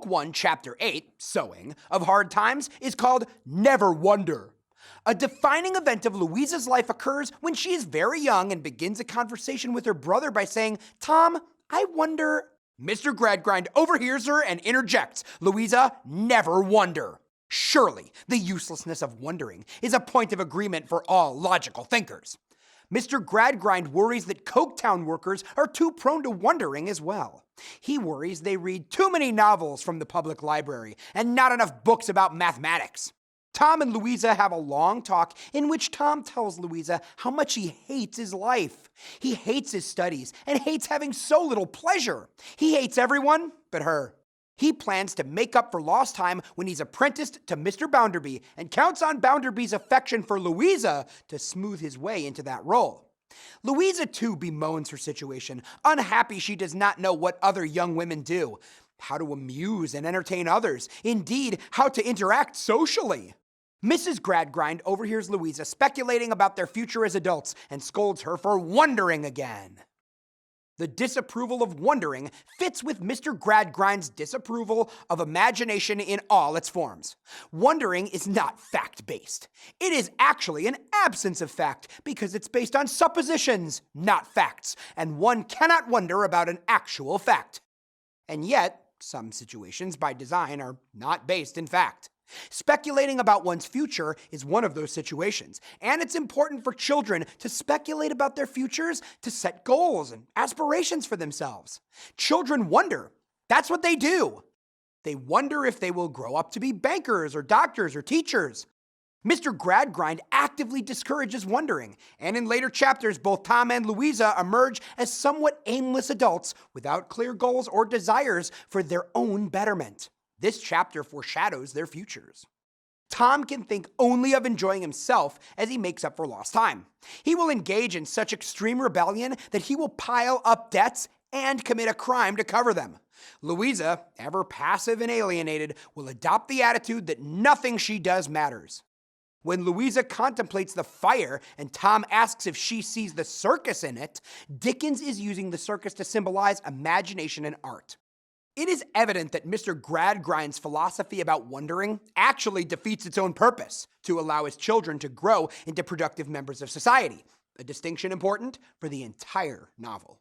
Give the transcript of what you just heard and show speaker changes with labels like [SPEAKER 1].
[SPEAKER 1] 1, Chapter 8, Sowing, of Hard Times is called Never Wonder. A defining event of Louisa's life occurs when she is very young and begins a conversation with her brother by saying, "Tom, I wonder..." Mr. Gradgrind overhears her and interjects, "Louisa, never wonder." Surely, the uselessness of wondering is a point of agreement for all logical thinkers. Mr. Gradgrind worries that Coketown workers are too prone to wondering as well. He worries they read too many novels from the public library and not enough books about mathematics. Tom and Louisa have a long talk in which Tom tells Louisa how much he hates his life. He hates his studies and hates having so little pleasure. He hates everyone but her. He plans to make up for lost time when he's apprenticed to Mr. Bounderby and counts on Bounderby's affection for Louisa to smooth his way into that role. Louisa too bemoans her situation, unhappy she does not know what other young women do, how to amuse and entertain others, indeed, how to interact socially. Mrs. Gradgrind overhears Louisa speculating about their future as adults and scolds her for wondering again. The disapproval of wondering fits with Mr. Gradgrind's disapproval of imagination in all its forms. Wondering is not fact-based. It is actually an absence of fact because it's based on suppositions, not facts, and one cannot wonder about an actual fact. And yet, some situations by design are not based in fact. Speculating about one's future is one of those situations, and it's important for children to speculate about their futures to set goals and aspirations for themselves. Children wonder. That's what they do. They wonder if they will grow up to be bankers or doctors or teachers. Mr. Gradgrind actively discourages wondering, and in later chapters, both Tom and Louisa emerge as somewhat aimless adults without clear goals or desires for their own betterment. This chapter foreshadows their futures. Tom can think only of enjoying himself as he makes up for lost time. He will engage in such extreme rebellion that he will pile up debts and commit a crime to cover them. Louisa, ever passive and alienated, will adopt the attitude that nothing she does matters. When Louisa contemplates the fire and Tom asks if she sees the circus in it, Dickens is using the circus to symbolize imagination and art. It is evident that Mr. Gradgrind's philosophy about wondering actually defeats its own purpose, to allow his children to grow into productive members of society, a distinction important for the entire novel.